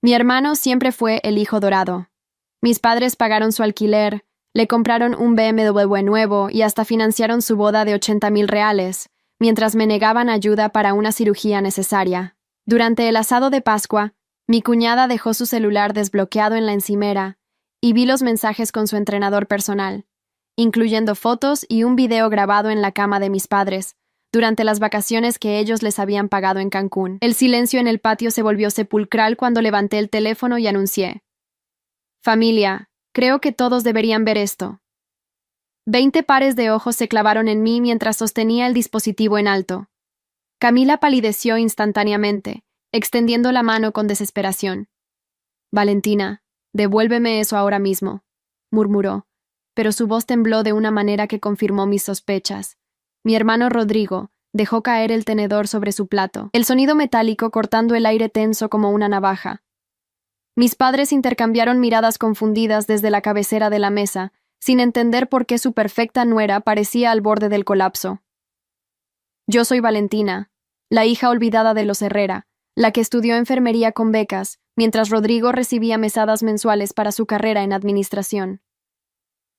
Mi hermano siempre fue el hijo dorado. Mis padres pagaron su alquiler, le compraron un BMW nuevo y hasta financiaron su boda de 80,000 reales, mientras me negaban ayuda para una cirugía necesaria. Durante el asado de Pascua, mi cuñada dejó su celular desbloqueado en la encimera y vi los mensajes con su entrenador personal, incluyendo fotos y un video grabado en la cama de mis padres, durante las vacaciones que ellos les habían pagado en Cancún. El silencio en el patio se volvió sepulcral cuando levanté el teléfono y anuncié: «Familia, creo que todos deberían ver esto». 20 pares de ojos se clavaron en mí mientras sostenía el dispositivo en alto. Camila palideció instantáneamente, extendiendo la mano con desesperación. «Valentina, devuélveme eso ahora mismo», murmuró, pero su voz tembló de una manera que confirmó mis sospechas. Mi hermano Rodrigo dejó caer el tenedor sobre su plato, el sonido metálico cortando el aire tenso como una navaja. Mis padres intercambiaron miradas confundidas desde la cabecera de la mesa, sin entender por qué su perfecta nuera parecía al borde del colapso. Yo soy Valentina, la hija olvidada de los Herrera, la que estudió enfermería con becas, mientras Rodrigo recibía mesadas mensuales para su carrera en administración.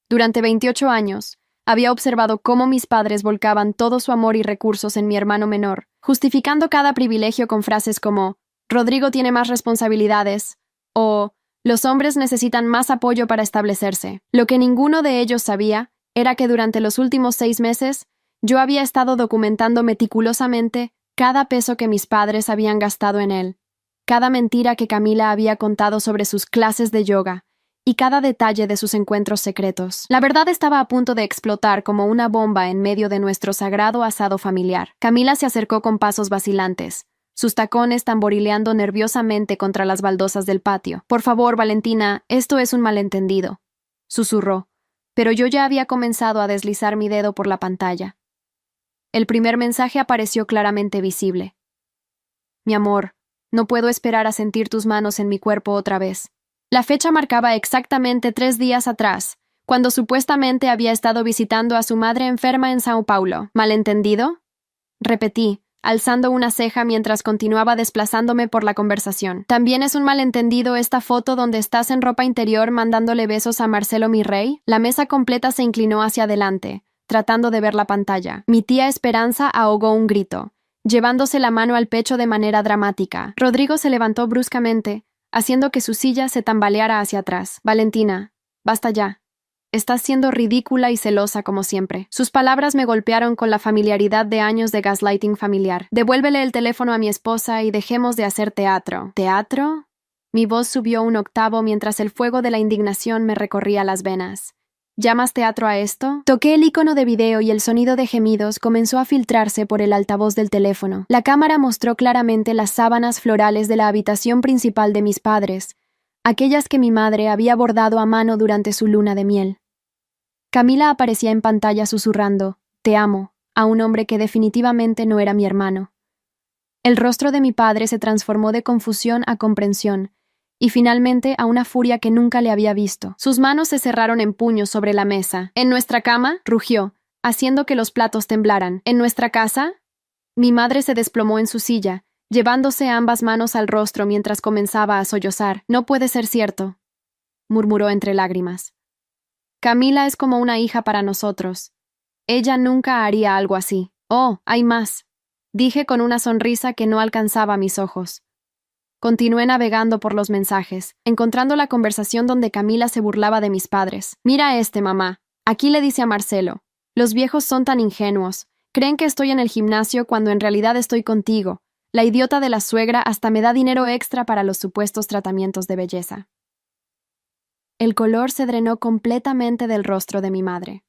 Durante 28 años, había observado cómo mis padres volcaban todo su amor y recursos en mi hermano menor, justificando cada privilegio con frases como «Rodrigo tiene más responsabilidades» o «Los hombres necesitan más apoyo para establecerse». Lo que ninguno de ellos sabía era que durante los últimos 6 meses yo había estado documentando meticulosamente cada peso que mis padres habían gastado en él, cada mentira que Camila había contado sobre sus clases de yoga y cada detalle de sus encuentros secretos. La verdad estaba a punto de explotar como una bomba en medio de nuestro sagrado asado familiar. Camila se acercó con pasos vacilantes, sus tacones tamborileando nerviosamente contra las baldosas del patio. «Por favor, Valentina, esto es un malentendido», susurró, pero yo ya había comenzado a deslizar mi dedo por la pantalla. El primer mensaje apareció claramente visible. «Mi amor, no puedo esperar a sentir tus manos en mi cuerpo otra vez». La fecha marcaba exactamente 3 días atrás, cuando supuestamente había estado visitando a su madre enferma en Sao Paulo. ¿Malentendido?, repetí, alzando una ceja mientras continuaba desplazándome por la conversación. «¿También es un malentendido esta foto donde estás en ropa interior mandándole besos a Marcelo mi rey?» La mesa completa se inclinó hacia adelante, tratando de ver la pantalla. Mi tía Esperanza ahogó un grito, llevándose la mano al pecho de manera dramática. Rodrigo se levantó bruscamente, haciendo que su silla se tambaleara hacia atrás. «Valentina, basta ya. Estás siendo ridícula y celosa como siempre». Sus palabras me golpearon con la familiaridad de años de gaslighting familiar. «Devuélvele el teléfono a mi esposa y dejemos de hacer teatro». ¿Teatro? Mi voz subió un octavo mientras el fuego de la indignación me recorría las venas. ¿Llamas teatro a esto? Toqué el icono de video y el sonido de gemidos comenzó a filtrarse por el altavoz del teléfono. La cámara mostró claramente las sábanas florales de la habitación principal de mis padres, aquellas que mi madre había bordado a mano durante su luna de miel. Camila aparecía en pantalla susurrando «Te amo» a un hombre que definitivamente no era mi hermano. El rostro de mi padre se transformó de confusión a comprensión, y finalmente a una furia que nunca le había visto. Sus manos se cerraron en puños sobre la mesa. «¿En nuestra cama?», rugió, haciendo que los platos temblaran. «¿En nuestra casa?». Mi madre se desplomó en su silla, llevándose ambas manos al rostro mientras comenzaba a sollozar. «No puede ser cierto», murmuró entre lágrimas. «Camila es como una hija para nosotros. Ella nunca haría algo así». «Oh, hay más», dije con una sonrisa que no alcanzaba mis ojos. Continué navegando por los mensajes, encontrando la conversación donde Camila se burlaba de mis padres. «Mira mamá. Aquí le dice a Marcelo. Los viejos son tan ingenuos. Creen que estoy en el gimnasio cuando en realidad estoy contigo. La idiota de la suegra hasta me da dinero extra para los supuestos tratamientos de belleza». El color se drenó completamente del rostro de mi madre.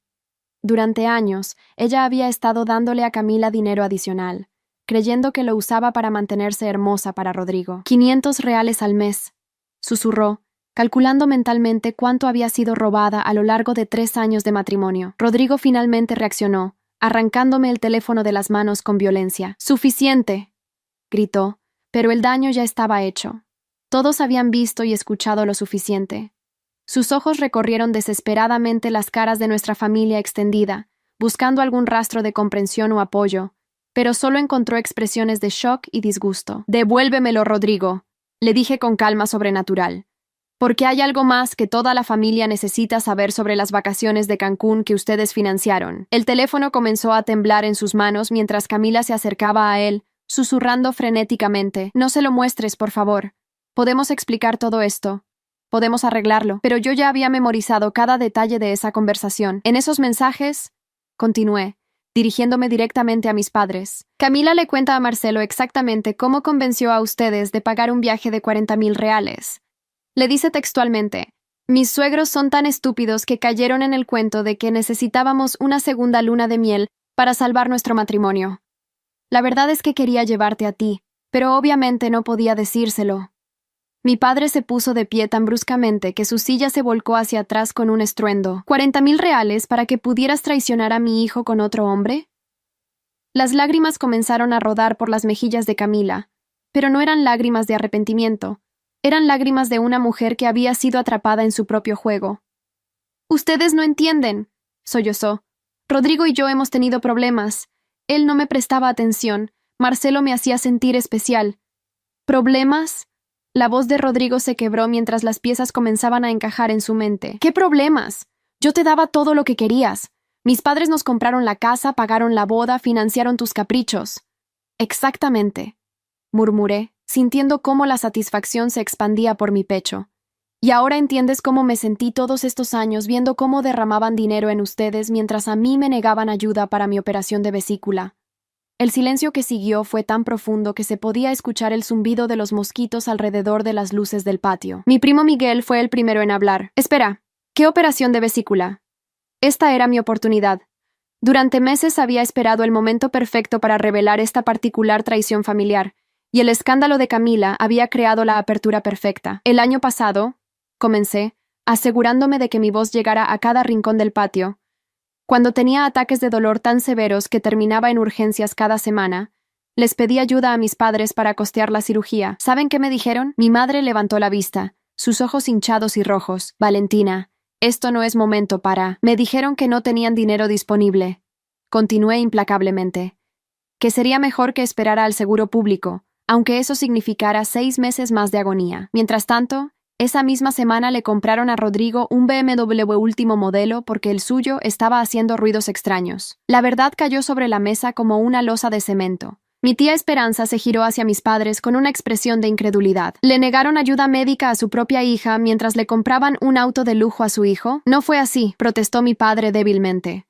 Durante años, ella había estado dándole a Camila dinero adicional, creyendo que lo usaba para mantenerse hermosa para Rodrigo. 500 reales al mes, susurró, calculando mentalmente cuánto había sido robada a lo largo de 3 años de matrimonio. Rodrigo finalmente reaccionó, arrancándome el teléfono de las manos con violencia. «¡Suficiente!», gritó, pero el daño ya estaba hecho. Todos habían visto y escuchado lo suficiente. Sus ojos recorrieron desesperadamente las caras de nuestra familia extendida, buscando algún rastro de comprensión o apoyo, pero solo encontró expresiones de shock y disgusto. «¡Devuélvemelo, Rodrigo!», Le dije con calma sobrenatural. Porque hay algo más que toda la familia necesita saber sobre las vacaciones de Cancún que ustedes financiaron. El teléfono comenzó a temblar en sus manos mientras Camila se acercaba a él, susurrando frenéticamente. No se lo muestres, por favor. Podemos explicar todo esto. Podemos arreglarlo. Pero yo ya había memorizado cada detalle de esa conversación. En esos mensajes, continué, dirigiéndome directamente a mis padres. Camila le cuenta a Marcelo exactamente cómo convenció a ustedes de pagar un viaje de 40,000 reales. Le dice textualmente, mis suegros son tan estúpidos que cayeron en el cuento de que necesitábamos una segunda luna de miel para salvar nuestro matrimonio. La verdad es que quería llevarte a ti, pero obviamente no podía decírselo. Mi padre se puso de pie tan bruscamente que su silla se volcó hacia atrás con un estruendo. ¿40,000 reales para que pudieras traicionar a mi hijo con otro hombre? Las lágrimas comenzaron a rodar por las mejillas de Camila, pero no eran lágrimas de arrepentimiento. Eran lágrimas de una mujer que había sido atrapada en su propio juego. «Ustedes no entienden», sollozó. «Rodrigo y yo hemos tenido problemas. Él no me prestaba atención. Marcelo me hacía sentir especial». «¿Problemas?» La voz de Rodrigo se quebró mientras las piezas comenzaban a encajar en su mente. «¿Qué problemas? Yo te daba todo lo que querías. Mis padres nos compraron la casa, pagaron la boda, financiaron tus caprichos». «Exactamente», murmuré, sintiendo cómo la satisfacción se expandía por mi pecho. «Y ahora entiendes cómo me sentí todos estos años viendo cómo derramaban dinero en ustedes mientras a mí me negaban ayuda para mi operación de vesícula». El silencio que siguió fue tan profundo que se podía escuchar el zumbido de los mosquitos alrededor de las luces del patio. Mi primo Miguel fue el primero en hablar. «Espera, ¿qué operación de vesícula?» Esta era mi oportunidad. Durante meses había esperado el momento perfecto para revelar esta particular traición familiar, y el escándalo de Camila había creado la apertura perfecta. El año pasado, comencé, asegurándome de que mi voz llegara a cada rincón del patio. Cuando tenía ataques de dolor tan severos que terminaba en urgencias cada semana, les pedí ayuda a mis padres para costear la cirugía. ¿Saben qué me dijeron? Mi madre levantó la vista, sus ojos hinchados y rojos. «Valentina, esto no es momento para...» Me dijeron que no tenían dinero disponible. Continué implacablemente. Que sería mejor que esperara al seguro público, aunque eso significara 6 meses más de agonía. Mientras tanto, esa misma semana le compraron a Rodrigo un BMW último modelo porque el suyo estaba haciendo ruidos extraños. La verdad cayó sobre la mesa como una losa de cemento. Mi tía Esperanza se giró hacia mis padres con una expresión de incredulidad. ¿Le negaron ayuda médica a su propia hija mientras le compraban un auto de lujo a su hijo? No fue así, protestó mi padre débilmente.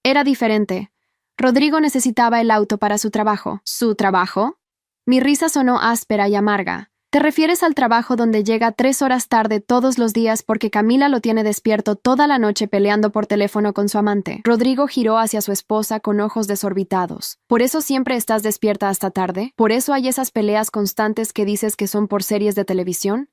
Era diferente. Rodrigo necesitaba el auto para su trabajo. ¿Su trabajo? Mi risa sonó áspera y amarga. ¿Te refieres al trabajo donde llega 3 horas tarde todos los días porque Camila lo tiene despierto toda la noche peleando por teléfono con su amante? Rodrigo giró hacia su esposa con ojos desorbitados. ¿Por eso siempre estás despierta hasta tarde? ¿Por eso hay esas peleas constantes que dices que son por series de televisión?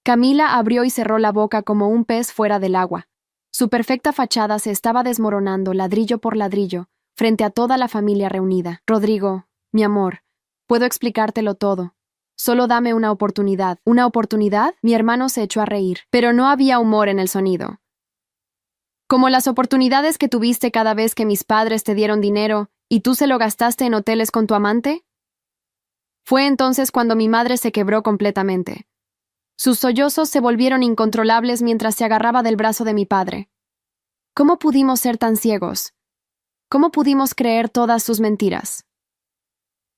Camila abrió y cerró la boca como un pez fuera del agua. Su perfecta fachada se estaba desmoronando ladrillo por ladrillo frente a toda la familia reunida. Rodrigo, mi amor, puedo explicártelo todo. Solo dame una oportunidad. ¿Una oportunidad? Mi hermano se echó a reír, pero no había humor en el sonido. Como las oportunidades que tuviste cada vez que mis padres te dieron dinero y tú se lo gastaste en hoteles con tu amante. Fue entonces cuando mi madre se quebró completamente. Sus sollozos se volvieron incontrolables mientras se agarraba del brazo de mi padre. ¿Cómo pudimos ser tan ciegos? ¿Cómo pudimos creer todas sus mentiras?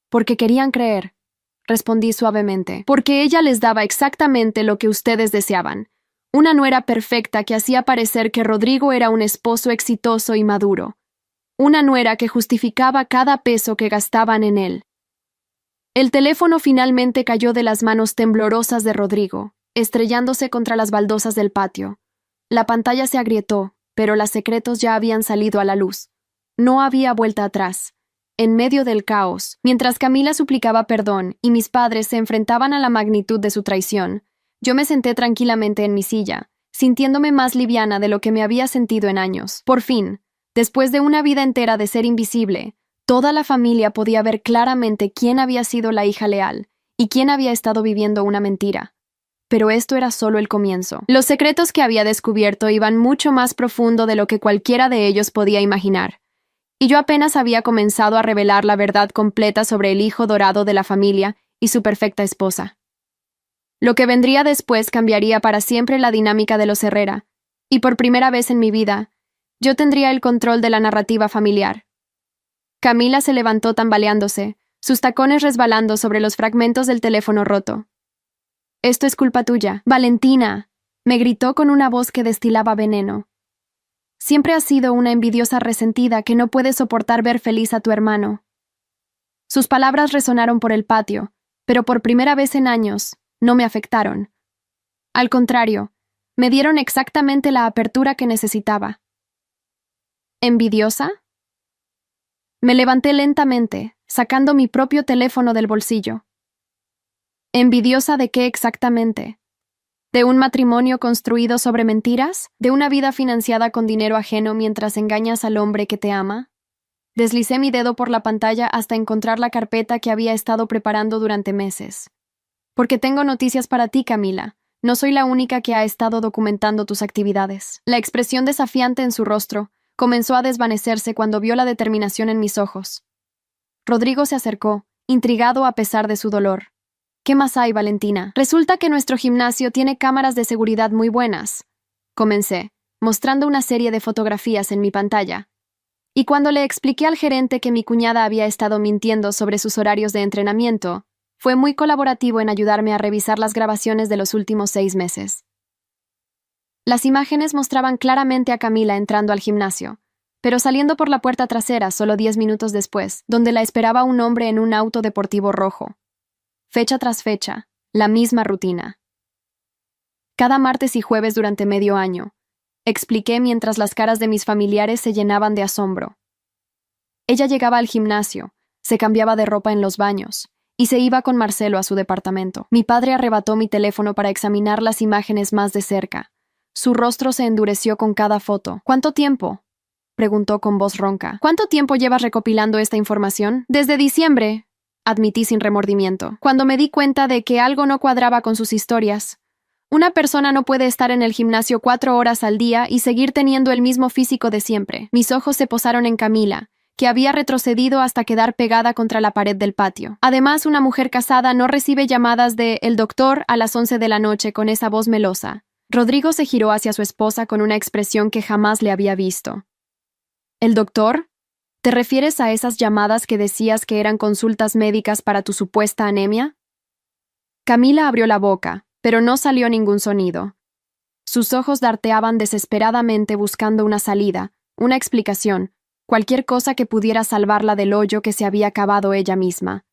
Porque querían creer. Respondí suavemente, porque ella les daba exactamente lo que ustedes deseaban. Una nuera perfecta que hacía parecer que Rodrigo era un esposo exitoso y maduro. Una nuera que justificaba cada peso que gastaban en él. El teléfono finalmente cayó de las manos temblorosas de Rodrigo, estrellándose contra las baldosas del patio. La pantalla se agrietó, pero los secretos ya habían salido a la luz. No había vuelta atrás. En medio del caos, mientras Camila suplicaba perdón y mis padres se enfrentaban a la magnitud de su traición, yo me senté tranquilamente en mi silla, sintiéndome más liviana de lo que me había sentido en años. Por fin, después de una vida entera de ser invisible, toda la familia podía ver claramente quién había sido la hija leal y quién había estado viviendo una mentira. Pero esto era solo el comienzo. Los secretos que había descubierto iban mucho más profundo de lo que cualquiera de ellos podía imaginar. Y yo apenas había comenzado a revelar la verdad completa sobre el hijo dorado de la familia y su perfecta esposa. Lo que vendría después cambiaría para siempre la dinámica de los Herrera, y por primera vez en mi vida, yo tendría el control de la narrativa familiar. Camila se levantó tambaleándose, sus tacones resbalando sobre los fragmentos del teléfono roto. «Esto es culpa tuya, Valentina», me gritó con una voz que destilaba veneno. «Siempre has sido una envidiosa resentida que no puede soportar ver feliz a tu hermano». Sus palabras resonaron por el patio, pero por primera vez en años, no me afectaron. Al contrario, me dieron exactamente la apertura que necesitaba. ¿Envidiosa? Me levanté lentamente, sacando mi propio teléfono del bolsillo. ¿Envidiosa de qué exactamente? ¿De un matrimonio construido sobre mentiras? ¿De una vida financiada con dinero ajeno mientras engañas al hombre que te ama? Deslicé mi dedo por la pantalla hasta encontrar la carpeta que había estado preparando durante meses. Porque tengo noticias para ti, Camila. No soy la única que ha estado documentando tus actividades. La expresión desafiante en su rostro comenzó a desvanecerse cuando vio la determinación en mis ojos. Rodrigo se acercó, intrigado a pesar de su dolor. «¿Qué más hay, Valentina? Resulta que nuestro gimnasio tiene cámaras de seguridad muy buenas», comencé, mostrando una serie de fotografías en mi pantalla. Y cuando le expliqué al gerente que mi cuñada había estado mintiendo sobre sus horarios de entrenamiento, fue muy colaborativo en ayudarme a revisar las grabaciones de los últimos 6 meses. Las imágenes mostraban claramente a Camila entrando al gimnasio, pero saliendo por la puerta trasera solo 10 minutos después, donde la esperaba un hombre en un auto deportivo rojo. Fecha tras fecha, la misma rutina. Cada martes y jueves durante medio año, expliqué mientras las caras de mis familiares se llenaban de asombro. Ella llegaba al gimnasio, se cambiaba de ropa en los baños, y se iba con Marcelo a su departamento. Mi padre arrebató mi teléfono para examinar las imágenes más de cerca. Su rostro se endureció con cada foto. «¿Cuánto tiempo?», preguntó con voz ronca. «¿Cuánto tiempo llevas recopilando esta información?» «Desde diciembre», admití sin remordimiento, cuando me di cuenta de que algo no cuadraba con sus historias. Una persona no puede estar en el gimnasio 4 horas al día y seguir teniendo el mismo físico de siempre. Mis ojos se posaron en Camila, que había retrocedido hasta quedar pegada contra la pared del patio. Además, una mujer casada no recibe llamadas de «el doctor» a las 11 de la noche con esa voz melosa. Rodrigo se giró hacia su esposa con una expresión que jamás le había visto. «¿El doctor? ¿Te refieres a esas llamadas que decías que eran consultas médicas para tu supuesta anemia?» Camila abrió la boca, pero no salió ningún sonido. Sus ojos darteaban desesperadamente buscando una salida, una explicación, cualquier cosa que pudiera salvarla del hoyo que se había cavado ella misma.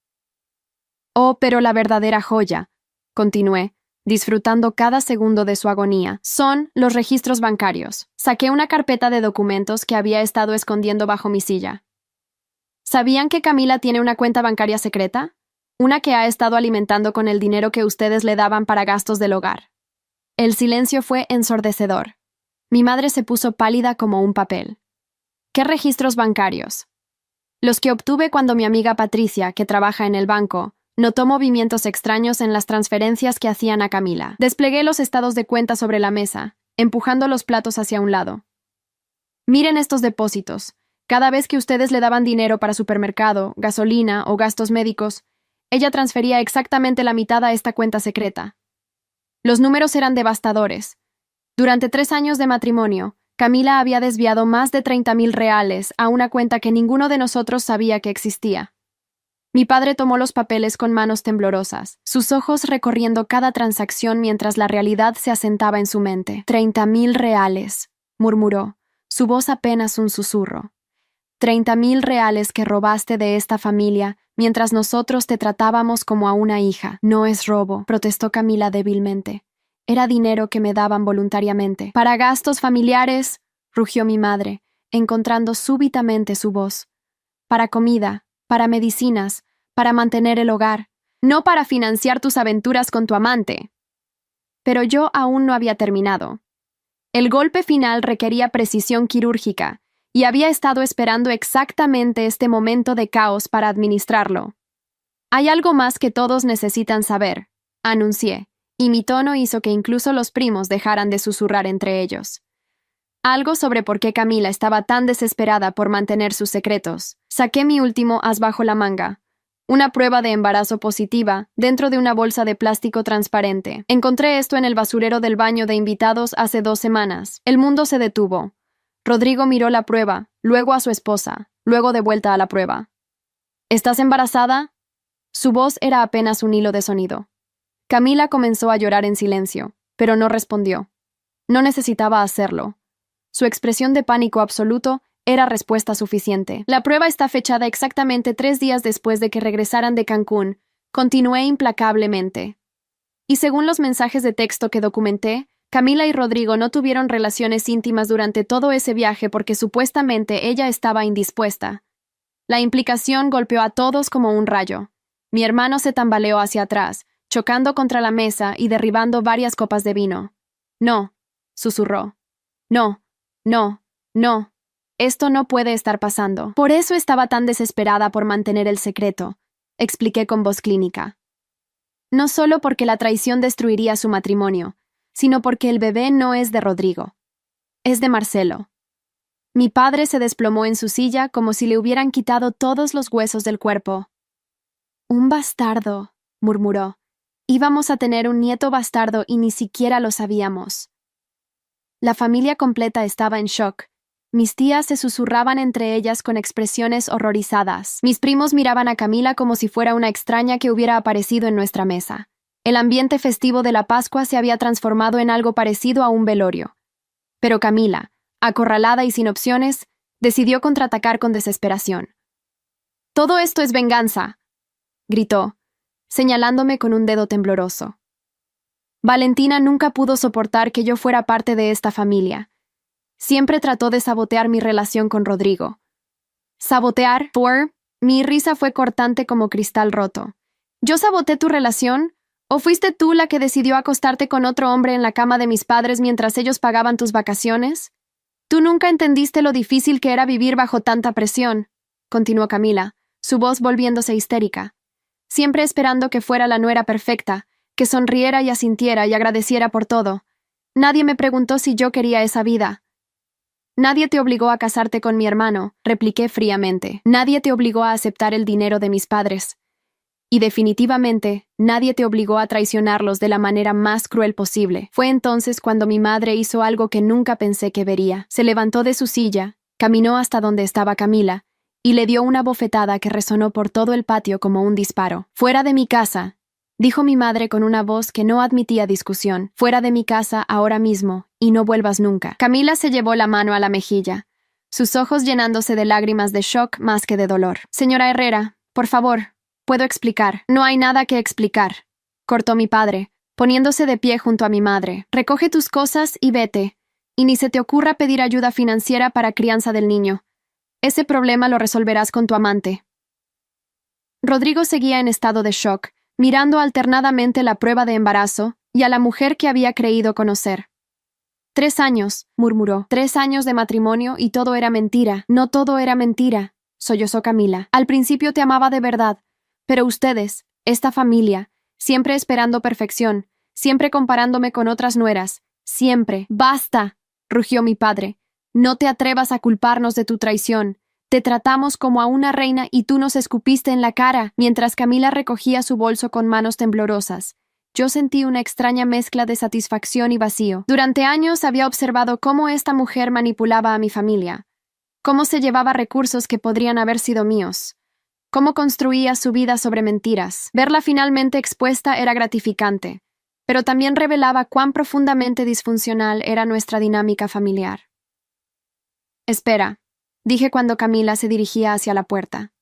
«Oh, pero la verdadera joya», continué, disfrutando cada segundo de su agonía, «son los registros bancarios». Saqué una carpeta de documentos que había estado escondiendo bajo mi silla. ¿Sabían que Camila tiene una cuenta bancaria secreta? Una que ha estado alimentando con el dinero que ustedes le daban para gastos del hogar. El silencio fue ensordecedor. Mi madre se puso pálida como un papel. ¿Qué registros bancarios? Los que obtuve cuando mi amiga Patricia, que trabaja en el banco, notó movimientos extraños en las transferencias que hacían a Camila. Desplegué los estados de cuenta sobre la mesa, empujando los platos hacia un lado. «Miren estos depósitos. Cada vez que ustedes le daban dinero para supermercado, gasolina o gastos médicos, ella transfería exactamente la mitad a esta cuenta secreta. Los números eran devastadores. Durante 3 años de matrimonio, Camila había desviado más de 30,000 reales a una cuenta que ninguno de nosotros sabía que existía. Mi padre tomó los papeles con manos temblorosas, sus ojos recorriendo cada transacción mientras la realidad se asentaba en su mente. 30,000 reales, murmuró, su voz apenas un susurro. 30,000 reales que robaste de esta familia mientras nosotros te tratábamos como a una hija. No es robo, protestó Camila débilmente. Era dinero que me daban voluntariamente. Para gastos familiares, rugió mi madre, encontrando súbitamente su voz. Para comida, para medicinas, para mantener el hogar, no para financiar tus aventuras con tu amante. Pero yo aún no había terminado. El golpe final requería precisión quirúrgica, y había estado esperando exactamente este momento de caos para administrarlo. Hay algo más que todos necesitan saber, anuncié, y mi tono hizo que incluso los primos dejaran de susurrar entre ellos. Algo sobre por qué Camila estaba tan desesperada por mantener sus secretos. Saqué mi último as bajo la manga, una prueba de embarazo positiva, dentro de una bolsa de plástico transparente. Encontré esto en el basurero del baño de invitados hace 2 semanas. El mundo se detuvo. Rodrigo miró la prueba, luego a su esposa, luego de vuelta a la prueba. ¿Estás embarazada? Su voz era apenas un hilo de sonido. Camila comenzó a llorar en silencio, pero no respondió. No necesitaba hacerlo. Su expresión de pánico absoluto era respuesta suficiente. La prueba está fechada exactamente 3 días después de que regresaran de Cancún. Continué implacablemente. Y según los mensajes de texto que documenté, Camila y Rodrigo no tuvieron relaciones íntimas durante todo ese viaje porque supuestamente ella estaba indispuesta. La implicación golpeó a todos como un rayo. Mi hermano se tambaleó hacia atrás, chocando contra la mesa y derribando varias copas de vino. No, susurró. No, no, no. Esto no puede estar pasando. Por eso estaba tan desesperada por mantener el secreto, expliqué con voz clínica. No solo porque la traición destruiría su matrimonio, sino porque el bebé no es de Rodrigo. Es de Marcelo. Mi padre se desplomó en su silla como si le hubieran quitado todos los huesos del cuerpo. Un bastardo, murmuró. Íbamos a tener un nieto bastardo y ni siquiera lo sabíamos. La familia completa estaba en shock. Mis tías se susurraban entre ellas con expresiones horrorizadas. Mis primos miraban a Camila como si fuera una extraña que hubiera aparecido en nuestra mesa. El ambiente festivo de la Pascua se había transformado en algo parecido a un velorio. Pero Camila, acorralada y sin opciones, decidió contraatacar con desesperación. «Todo esto es venganza», gritó, señalándome con un dedo tembloroso. Valentina nunca pudo soportar que yo fuera parte de esta familia. Siempre trató de sabotear mi relación con Rodrigo. ¿Sabotear? Mi risa fue cortante como cristal roto. ¿Yo saboteé tu relación? ¿O fuiste tú la que decidió acostarte con otro hombre en la cama de mis padres mientras ellos pagaban tus vacaciones? Tú nunca entendiste lo difícil que era vivir bajo tanta presión, continuó Camila, su voz volviéndose histérica. Siempre esperando que fuera la nuera perfecta, que sonriera y asintiera y agradeciera por todo. Nadie me preguntó si yo quería esa vida. Nadie te obligó a casarte con mi hermano, repliqué fríamente. Nadie te obligó a aceptar el dinero de mis padres. Y definitivamente, nadie te obligó a traicionarlos de la manera más cruel posible. Fue entonces cuando mi madre hizo algo que nunca pensé que vería. Se levantó de su silla, caminó hasta donde estaba Camila, y le dio una bofetada que resonó por todo el patio como un disparo. «Fuera de mi casa», dijo mi madre con una voz que no admitía discusión. «Fuera de mi casa ahora mismo, y no vuelvas nunca». Camila se llevó la mano a la mejilla, sus ojos llenándose de lágrimas de shock más que de dolor. «Señora Herrera, por favor, puedo explicar». «No hay nada que explicar», cortó mi padre, poniéndose de pie junto a mi madre. «Recoge tus cosas y vete, y ni se te ocurra pedir ayuda financiera para crianza del niño. Ese problema lo resolverás con tu amante». Rodrigo seguía en estado de shock, mirando alternadamente la prueba de embarazo y a la mujer que había creído conocer. 3 años, murmuró. 3 años de matrimonio y todo era mentira. No todo era mentira, sollozó Camila. Al principio te amaba de verdad, pero ustedes, esta familia, siempre esperando perfección, siempre comparándome con otras nueras, siempre. ¡Basta!, rugió mi padre. No te atrevas a culparnos de tu traición. Te tratamos como a una reina y tú nos escupiste en la cara. Mientras Camila recogía su bolso con manos temblorosas, yo sentí una extraña mezcla de satisfacción y vacío. Durante años había observado cómo esta mujer manipulaba a mi familia, cómo se llevaba recursos que podrían haber sido míos, cómo construía su vida sobre mentiras. Verla finalmente expuesta era gratificante, pero también revelaba cuán profundamente disfuncional era nuestra dinámica familiar. «Espera», dije cuando Camila se dirigía hacia la puerta.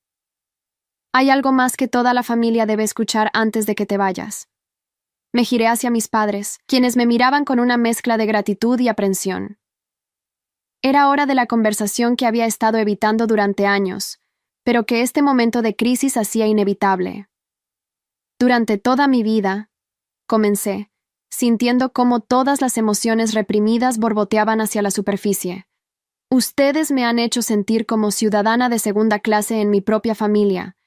«Hay algo más que toda la familia debe escuchar antes de que te vayas». Me giré hacia mis padres, quienes me miraban con una mezcla de gratitud y aprensión. Era hora de la conversación que había estado evitando durante años, pero que este momento de crisis hacía inevitable. Durante toda mi vida, comencé, sintiendo cómo todas las emociones reprimidas borboteaban hacia la superficie. Ustedes me han hecho sentir como ciudadana de segunda clase en mi propia familia.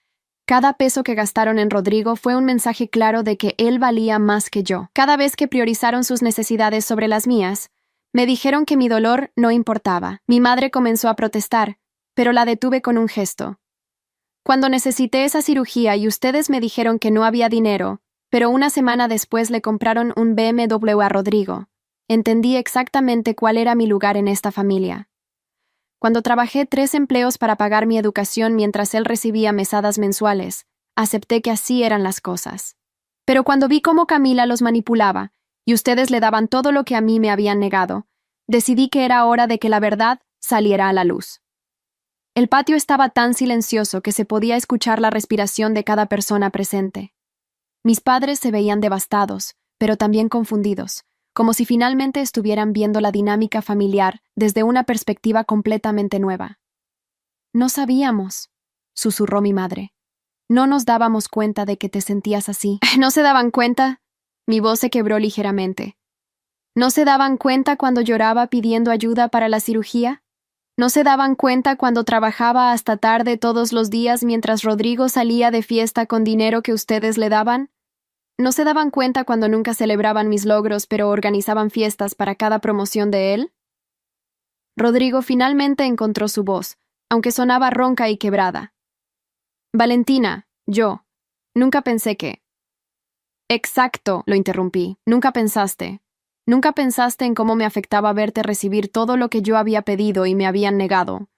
Cada peso que gastaron en Rodrigo fue un mensaje claro de que él valía más que yo. Cada vez que priorizaron sus necesidades sobre las mías, me dijeron que mi dolor no importaba. Mi madre comenzó a protestar, pero la detuve con un gesto. Cuando necesité esa cirugía y ustedes me dijeron que no había dinero, pero una semana después le compraron un BMW a Rodrigo, entendí exactamente cuál era mi lugar en esta familia. Cuando trabajé 3 empleos para pagar mi educación mientras él recibía mesadas mensuales, acepté que así eran las cosas. Pero cuando vi cómo Camila los manipulaba, y ustedes le daban todo lo que a mí me habían negado, decidí que era hora de que la verdad saliera a la luz. El patio estaba tan silencioso que se podía escuchar la respiración de cada persona presente. Mis padres se veían devastados, pero también confundidos, como si finalmente estuvieran viendo la dinámica familiar desde una perspectiva completamente nueva. No sabíamos, susurró mi madre. No nos dábamos cuenta de que te sentías así. ¿No se daban cuenta? Mi voz se quebró ligeramente. ¿No se daban cuenta cuando lloraba pidiendo ayuda para la cirugía? ¿No se daban cuenta cuando trabajaba hasta tarde todos los días mientras Rodrigo salía de fiesta con dinero que ustedes le daban? ¿No se daban cuenta cuando nunca celebraban mis logros pero organizaban fiestas para cada promoción de él? Rodrigo finalmente encontró su voz, aunque sonaba ronca y quebrada. Valentina, yo. Nunca pensé que... Exacto, lo interrumpí. Nunca pensaste. Nunca pensaste en cómo me afectaba verte recibir todo lo que yo había pedido y me habían negado.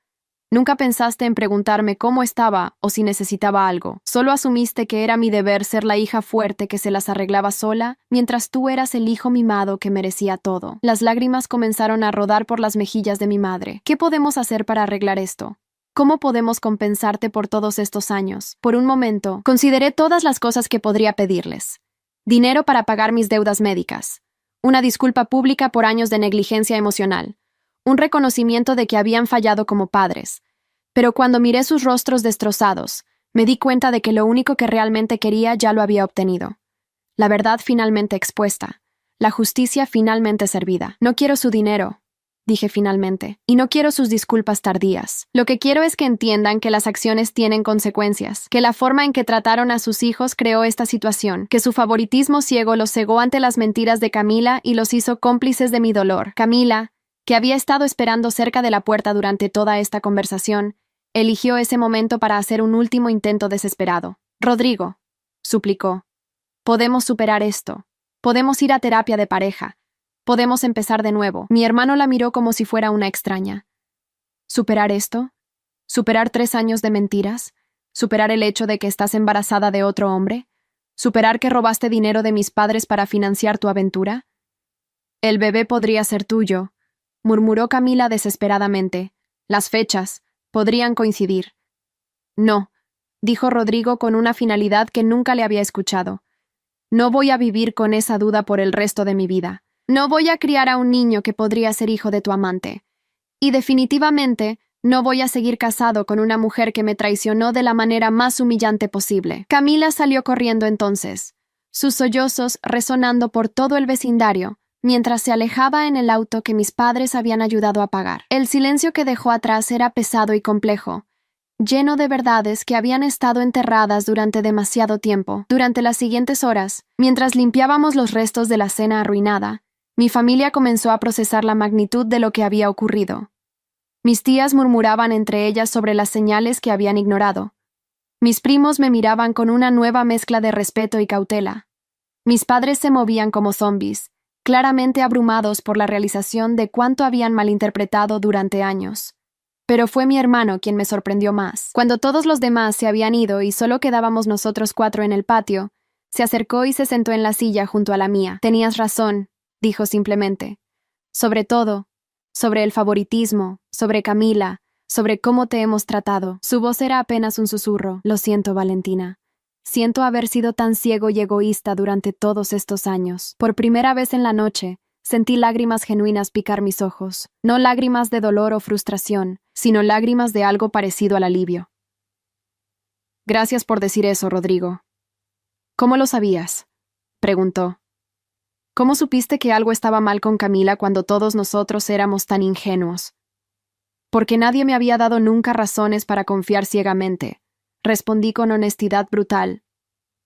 Nunca pensaste en preguntarme cómo estaba o si necesitaba algo. Solo asumiste que era mi deber ser la hija fuerte que se las arreglaba sola, mientras tú eras el hijo mimado que merecía todo. Las lágrimas comenzaron a rodar por las mejillas de mi madre. ¿Qué podemos hacer para arreglar esto? ¿Cómo podemos compensarte por todos estos años? Por un momento, consideré todas las cosas que podría pedirles. Dinero para pagar mis deudas médicas. Una disculpa pública por años de negligencia emocional. Un reconocimiento de que habían fallado como padres. Pero cuando miré sus rostros destrozados, me di cuenta de que lo único que realmente quería ya lo había obtenido. La verdad finalmente expuesta. La justicia finalmente servida. No quiero su dinero, dije finalmente, y no quiero sus disculpas tardías. Lo que quiero es que entiendan que las acciones tienen consecuencias, que la forma en que trataron a sus hijos creó esta situación, que su favoritismo ciego los cegó ante las mentiras de Camila y los hizo cómplices de mi dolor. Camila, que había estado esperando cerca de la puerta durante toda esta conversación, eligió ese momento para hacer un último intento desesperado. Rodrigo, suplicó, podemos superar esto. Podemos ir a terapia de pareja. Podemos empezar de nuevo. Mi hermano la miró como si fuera una extraña. ¿Superar esto? ¿Superar 3 años de mentiras? ¿Superar el hecho de que estás embarazada de otro hombre? ¿Superar que robaste dinero de mis padres para financiar tu aventura? El bebé podría ser tuyo, murmuró Camila desesperadamente. Las fechas podrían coincidir. No, dijo Rodrigo con una finalidad que nunca le había escuchado. No voy a vivir con esa duda por el resto de mi vida. No voy a criar a un niño que podría ser hijo de tu amante. Y definitivamente no voy a seguir casado con una mujer que me traicionó de la manera más humillante posible. Camila salió corriendo entonces, sus sollozos resonando por todo el vecindario, mientras se alejaba en el auto que mis padres habían ayudado a pagar. El silencio que dejó atrás era pesado y complejo, lleno de verdades que habían estado enterradas durante demasiado tiempo. Durante las siguientes horas, mientras limpiábamos los restos de la cena arruinada, mi familia comenzó a procesar la magnitud de lo que había ocurrido. Mis tías murmuraban entre ellas sobre las señales que habían ignorado. Mis primos me miraban con una nueva mezcla de respeto y cautela. Mis padres se movían como zombies, claramente abrumados por la realización de cuánto habían malinterpretado durante años. Pero fue mi hermano quien me sorprendió más. Cuando todos los demás se habían ido y solo quedábamos nosotros 4 en el patio, se acercó y se sentó en la silla junto a la mía. Tenías razón, dijo simplemente. Sobre todo, sobre el favoritismo, sobre Camila, sobre cómo te hemos tratado. Su voz era apenas un susurro. Lo siento, Valentina. Siento haber sido tan ciego y egoísta durante todos estos años. Por primera vez en la noche, sentí lágrimas genuinas picar mis ojos. No lágrimas de dolor o frustración, sino lágrimas de algo parecido al alivio. Gracias por decir eso, Rodrigo. ¿Cómo lo sabías?, preguntó. ¿Cómo supiste que algo estaba mal con Camila cuando todos nosotros éramos tan ingenuos? Porque nadie me había dado nunca razones para confiar ciegamente, respondí con honestidad brutal.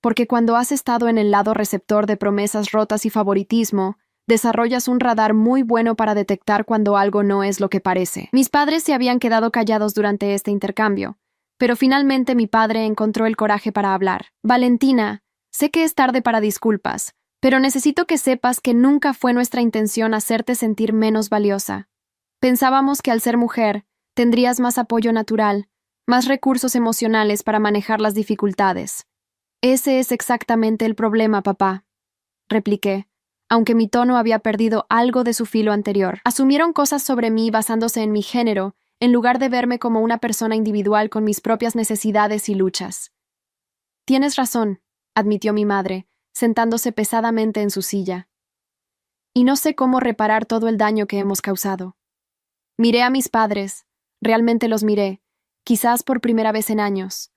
Porque cuando has estado en el lado receptor de promesas rotas y favoritismo, desarrollas un radar muy bueno para detectar cuando algo no es lo que parece. Mis padres se habían quedado callados durante este intercambio, Pero finalmente mi padre encontró el coraje para hablar. Valentina, sé que es tarde para disculpas, pero necesito que sepas que nunca fue nuestra intención hacerte sentir menos valiosa. Pensábamos que al ser mujer, tendrías más apoyo natural, más recursos emocionales para manejar las dificultades. Ese es exactamente el problema, papá, repliqué, aunque mi tono había perdido algo de su filo anterior. Asumieron cosas sobre mí basándose en mi género, en lugar de verme como una persona individual con mis propias necesidades y luchas. Tienes razón, admitió mi madre, sentándose pesadamente en su silla. Y no sé cómo reparar todo el daño que hemos causado. Miré a mis padres, realmente los miré, quizás por primera vez en años.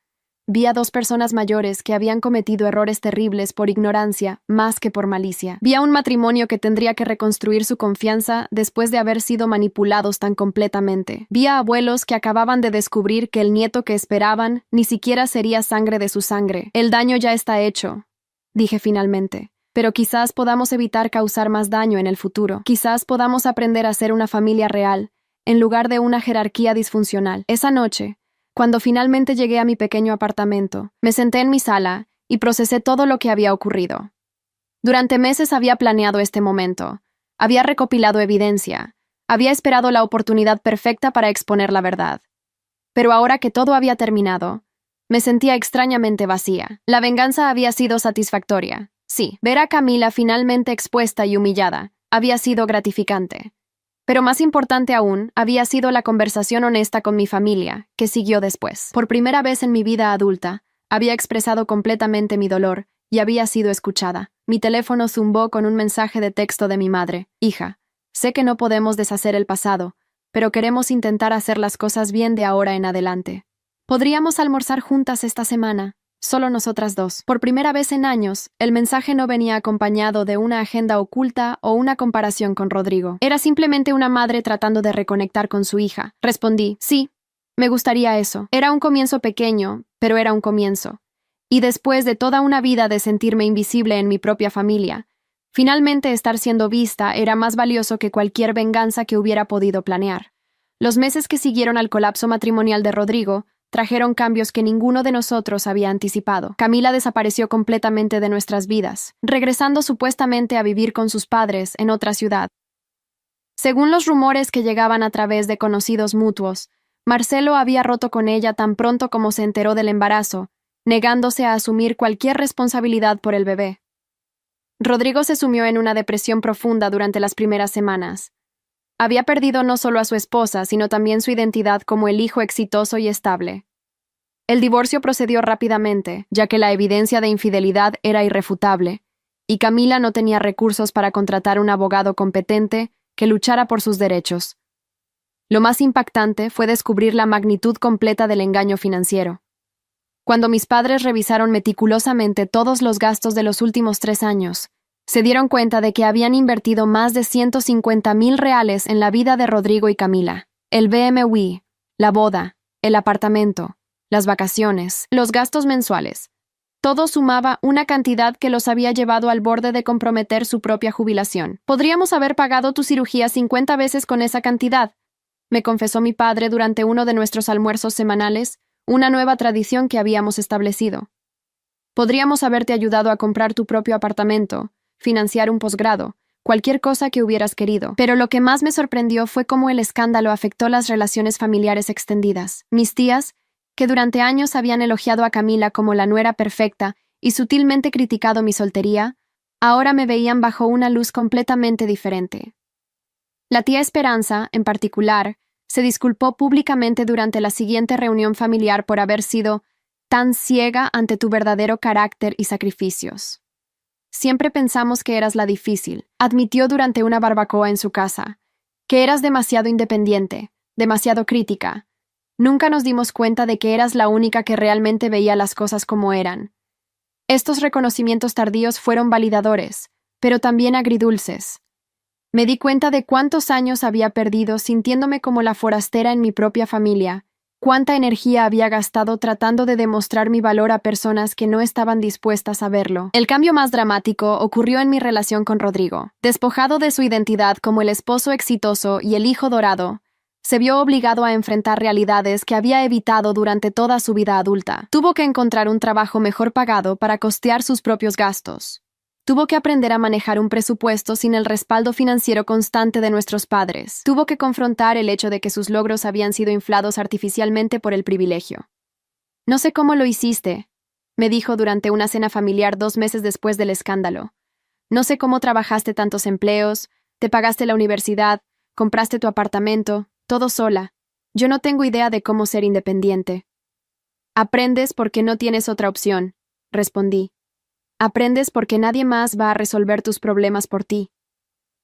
Vi a dos personas mayores que habían cometido errores terribles por ignorancia más que por malicia. Vi a un matrimonio que tendría que reconstruir su confianza después de haber sido manipulados tan completamente. Vi a abuelos que acababan de descubrir que el nieto que esperaban ni siquiera sería sangre de su sangre. El daño ya está hecho, dije finalmente. Pero quizás podamos evitar causar más daño en el futuro. Quizás podamos aprender a ser una familia real, en lugar de una jerarquía disfuncional. Esa noche, cuando finalmente llegué a mi pequeño apartamento, me senté en mi sala y procesé todo lo que había ocurrido. Durante meses había planeado este momento, había recopilado evidencia, había esperado la oportunidad perfecta para exponer la verdad. Pero ahora que todo había terminado, me sentía extrañamente vacía. La venganza había sido satisfactoria. Sí, ver a Camila finalmente expuesta y humillada había sido gratificante. Pero más importante aún, había sido la conversación honesta con mi familia, que siguió después. Por primera vez en mi vida adulta, había expresado completamente mi dolor y había sido escuchada. Mi teléfono zumbó con un mensaje de texto de mi madre. Hija, sé que no podemos deshacer el pasado, pero queremos intentar hacer las cosas bien de ahora en adelante. ¿Podríamos almorzar juntas esta semana? Solo nosotras dos. Por primera vez en años, el mensaje no venía acompañado de una agenda oculta o una comparación con Rodrigo. Era simplemente una madre tratando de reconectar con su hija. Respondí, sí, me gustaría eso. Era un comienzo pequeño, pero era un comienzo. Y después de toda una vida de sentirme invisible en mi propia familia, finalmente estar siendo vista era más valioso que cualquier venganza que hubiera podido planear. Los meses que siguieron al colapso matrimonial de Rodrigo trajeron cambios que ninguno de nosotros había anticipado. Camila desapareció completamente de nuestras vidas, regresando supuestamente a vivir con sus padres en otra ciudad. Según los rumores que llegaban a través de conocidos mutuos, Marcelo había roto con ella tan pronto como se enteró del embarazo, negándose a asumir cualquier responsabilidad por el bebé. Rodrigo se sumió en una depresión profunda durante las primeras semanas. Había perdido no solo a su esposa, sino también su identidad como el hijo exitoso y estable. El divorcio procedió rápidamente, ya que la evidencia de infidelidad era irrefutable, y Camila no tenía recursos para contratar un abogado competente que luchara por sus derechos. Lo más impactante fue descubrir la magnitud completa del engaño financiero. Cuando mis padres revisaron meticulosamente todos los gastos de los últimos 3 años, se dieron cuenta de que habían invertido más de $150,000 en la vida de Rodrigo y Camila. El BMW, la boda, el apartamento, las vacaciones, los gastos mensuales. Todo sumaba una cantidad que los había llevado al borde de comprometer su propia jubilación. Podríamos haber pagado tu cirugía 50 veces con esa cantidad, me confesó mi padre durante uno de nuestros almuerzos semanales, una nueva tradición que habíamos establecido. Podríamos haberte ayudado a comprar tu propio apartamento, financiar un posgrado, cualquier cosa que hubieras querido. Pero lo que más me sorprendió fue cómo el escándalo afectó las relaciones familiares extendidas. Mis tías, que durante años habían elogiado a Camila como la nuera perfecta y sutilmente criticado mi soltería, ahora me veían bajo una luz completamente diferente. La tía Esperanza, en particular, se disculpó públicamente durante la siguiente reunión familiar por haber sido tan ciega ante tu verdadero carácter y sacrificios. Siempre pensamos que eras la difícil, admitió durante una barbacoa en su casa, que eras demasiado independiente, demasiado crítica. Nunca nos dimos cuenta de que eras la única que realmente veía las cosas como eran. Estos reconocimientos tardíos fueron validadores, pero también agridulces. Me di cuenta de cuántos años había perdido sintiéndome como la forastera en mi propia familia, cuánta energía había gastado tratando de demostrar mi valor a personas que no estaban dispuestas a verlo. El cambio más dramático ocurrió en mi relación con Rodrigo. Despojado de su identidad como el esposo exitoso y el hijo dorado, se vio obligado a enfrentar realidades que había evitado durante toda su vida adulta. Tuvo que encontrar un trabajo mejor pagado para costear sus propios gastos. Tuvo que aprender a manejar un presupuesto sin el respaldo financiero constante de nuestros padres. Tuvo que confrontar el hecho de que sus logros habían sido inflados artificialmente por el privilegio. «No sé cómo lo hiciste», me dijo durante una cena familiar 2 meses después del escándalo. «No sé cómo trabajaste tantos empleos, te pagaste la universidad, compraste tu apartamento, todo sola. Yo no tengo idea de cómo ser independiente». «Aprendes porque no tienes otra opción», respondí. «Aprendes porque nadie más va a resolver tus problemas por ti».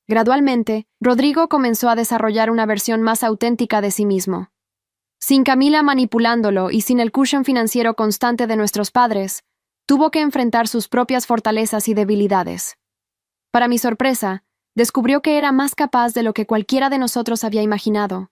Gradualmente, Rodrigo comenzó a desarrollar una versión más auténtica de sí mismo. Sin Camila manipulándolo y sin el cushion financiero constante de nuestros padres, tuvo que enfrentar sus propias fortalezas y debilidades. Para mi sorpresa, descubrió que era más capaz de lo que cualquiera de nosotros había imaginado.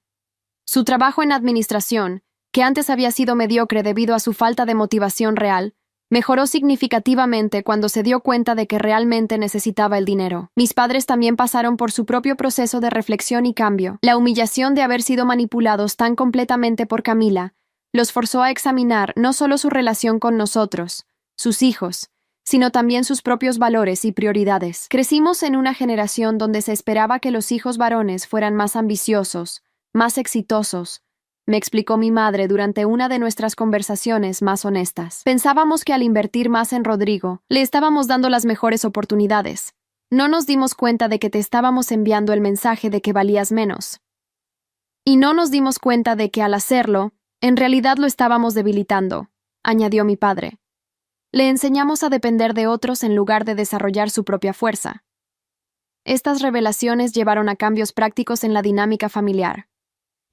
Su trabajo en administración, que antes había sido mediocre debido a su falta de motivación real, mejoró significativamente cuando se dio cuenta de que realmente necesitaba el dinero. Mis padres también pasaron por su propio proceso de reflexión y cambio. La humillación de haber sido manipulados tan completamente por Camila los forzó a examinar no solo su relación con nosotros, sus hijos, sino también sus propios valores y prioridades. Crecimos en una generación donde se esperaba que los hijos varones fueran más ambiciosos, más exitosos, me explicó mi madre durante una de nuestras conversaciones más honestas. Pensábamos que al invertir más en Rodrigo, le estábamos dando las mejores oportunidades. No nos dimos cuenta de que te estábamos enviando el mensaje de que valías menos. Y no nos dimos cuenta de que al hacerlo, en realidad lo estábamos debilitando, añadió mi padre. Le enseñamos a depender de otros en lugar de desarrollar su propia fuerza. Estas revelaciones llevaron a cambios prácticos en la dinámica familiar.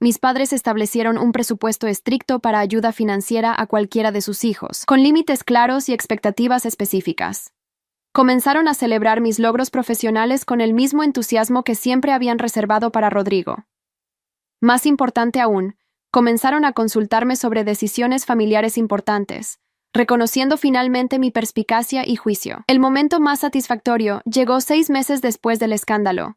Mis padres establecieron un presupuesto estricto para ayuda financiera a cualquiera de sus hijos, con límites claros y expectativas específicas. Comenzaron a celebrar mis logros profesionales con el mismo entusiasmo que siempre habían reservado para Rodrigo. Más importante aún, comenzaron a consultarme sobre decisiones familiares importantes, reconociendo finalmente mi perspicacia y juicio. El momento más satisfactorio llegó 6 meses después del escándalo,